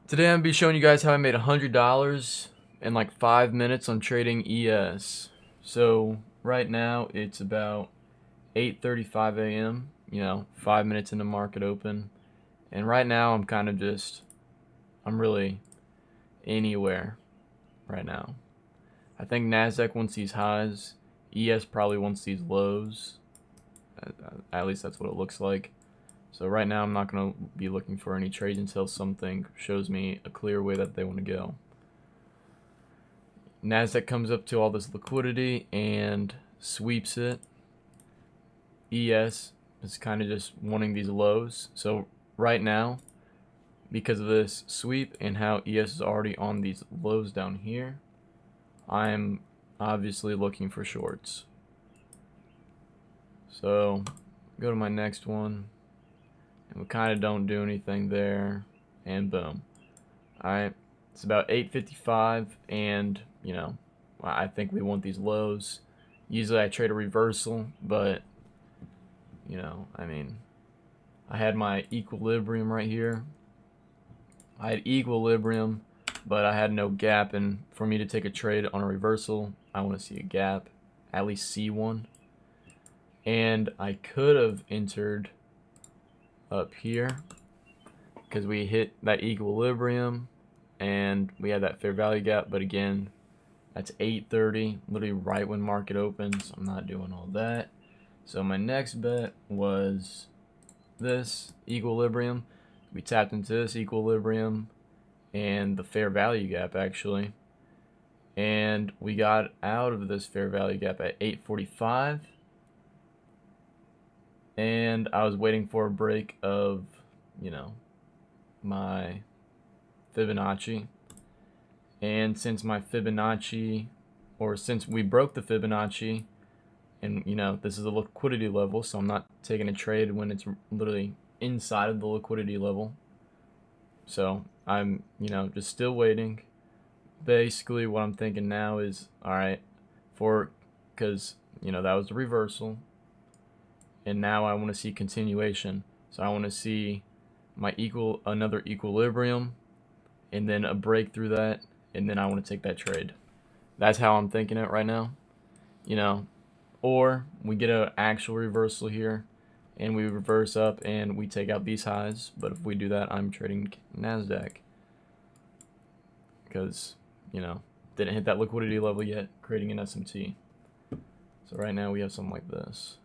Today I'm gonna be showing you guys how I made $100 in like 5 minutes on trading ES. So right now it's about 8:35 a.m. 5 minutes into market open, and right now I'm really anywhere right now. I think Nasdaq wants these highs. ES probably wants these lows. At least that's what it looks like. So right now I'm not gonna be looking for any trades until something shows me a clear way that they want to go. Nasdaq comes up to all this liquidity and sweeps it. ES is kind of just wanting these lows. So right now, because of this sweep and how ES is already on these lows down here, I'm obviously looking for shorts. So go to my next one, and we kind of don't do anything there, and boom. Alright, it's about 8:55, and I think we want these lows. Usually I trade a reversal, but I had my equilibrium right here. I had equilibrium, but I had no gap, and for me to take a trade on a reversal, I want to see a gap, at least see one. And I could have entered up here because we hit that equilibrium and we had that fair value gap, but again, that's 8:30, literally right when market opens. I'm not doing all that. So my next bet was this equilibrium. We tapped into this equilibrium and the fair value gap actually, and we got out of this fair value gap at 8:45, and I was waiting for a break of my Fibonacci. And since my Fibonacci, or since we broke the Fibonacci, and this is a liquidity level, so I'm not taking a trade when it's literally inside of the liquidity level. So I'm just still waiting. Basically what I'm thinking now is, all right, because that was the reversal, and now I want to see continuation. So I want to see another equilibrium, and then a break through that, and then I want to take that trade. That's how I'm thinking it right now. Or we get an actual reversal here, and we reverse up and we take out these highs. But if we do that, I'm trading Nasdaq because didn't hit that liquidity level yet, creating an SMT. So right now we have something like this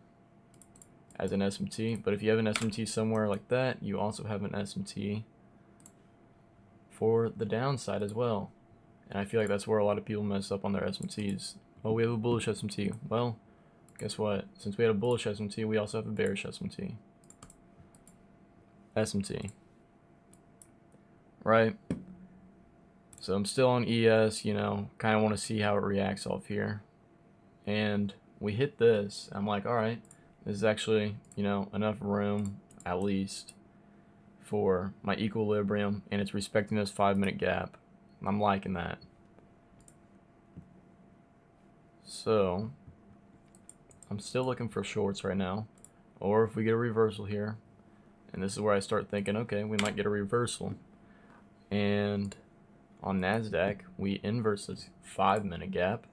as an SMT. But if you have an SMT somewhere like that, you also have an SMT for the downside as well. And I feel like that's where a lot of people mess up on their SMTs. Oh, we have a bullish SMT. Well, guess what? Since we had a bullish SMT, we also have a bearish SMT. SMT. Right? So I'm still on ES, kind of want to see how it reacts off here. And we hit this. I'm like, all right, this is actually, enough room, at least, for my equilibrium, and it's respecting this 5-minute gap. I'm liking that. So I'm still looking for shorts right now, or if we get a reversal here, and this is where I start thinking, okay, we might get a reversal. And on Nasdaq, we inverse this 5-minute gap.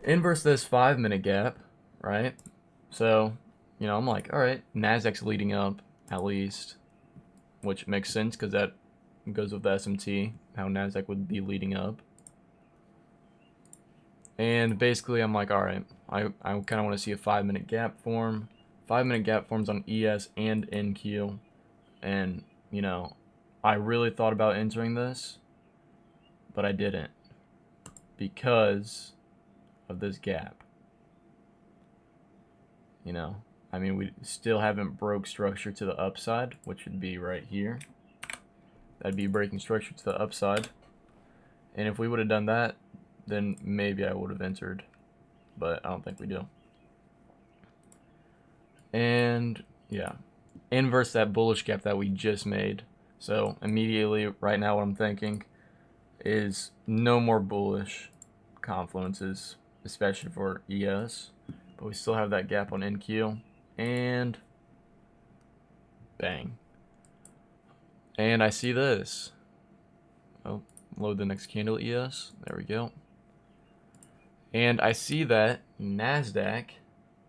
Inverse this 5-minute gap, right? So, I'm like, all right, Nasdaq's leading up at least, which makes sense because that goes with the SMT, how Nasdaq would be leading up. And basically, I'm like, all right, I kind of want to see a 5-minute gap form. 5-minute gap forms on ES and NQ, and I really thought about entering this, but I didn't because of this gap. We still haven't broke structure to the upside, which would be right here. That'd be breaking structure to the upside. And if we would have done that, then maybe I would have entered, but I don't think we do. And yeah, inverse that bullish gap that we just made. So immediately right now what I'm thinking is no more bullish confluences, especially for ES. But we still have that gap on NQ, and bang. And I see this. Oh, load the next candle ES. There we go. And I see that NASDAQ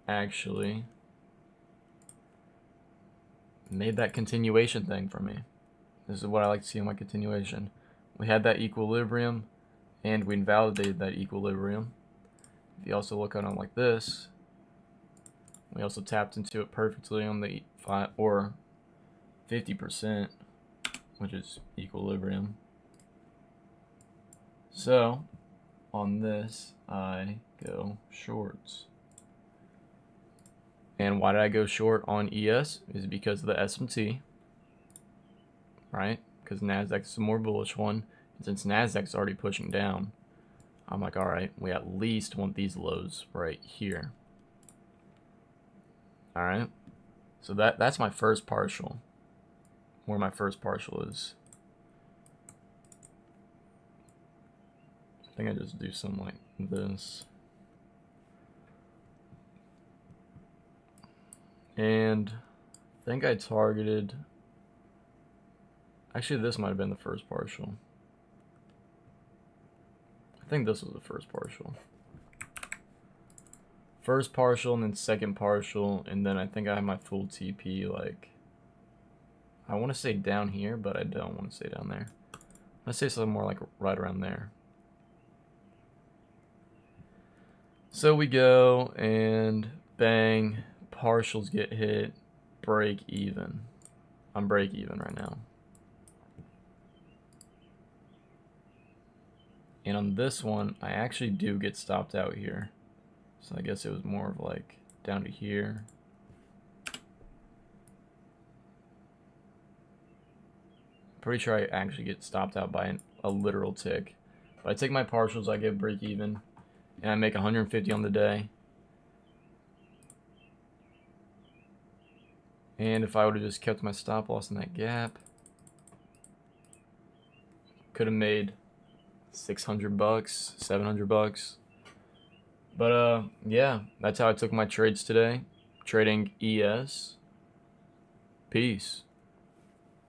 actually made that continuation thing for me. This is what I like to see on my continuation. We had that equilibrium, and we invalidated that equilibrium. If you also look at it like this, we also tapped into it perfectly on the 50%, which is equilibrium. So on this, I go shorts. And why did I go short on ES? Is because of the SMT, right? Because NASDAQ's the more bullish one. And since NASDAQ's already pushing down, I'm like, all right, we at least want these lows right here. All right. So that's my first partial. Where my first partial is. I think I just do something like this. And I think I targeted. Actually, this might have been the first partial. I think this was the first partial. First partial and then second partial, and then I think I have my full TP, like, I want to say down here, but I don't want to say down there. Let's say something more like right around there. So we go and bang, partials get hit, break even. I'm break even right now. And on this one, I actually do get stopped out here. So I guess it was more of like down to here. Pretty sure I actually get stopped out by a literal tick. But I take my partials, I get break even, and I make 150 on the day. And if I would have just kept my stop loss in that gap, could have made 600 bucks, 700 bucks. But yeah, that's how I took my trades today. Trading ES. Peace.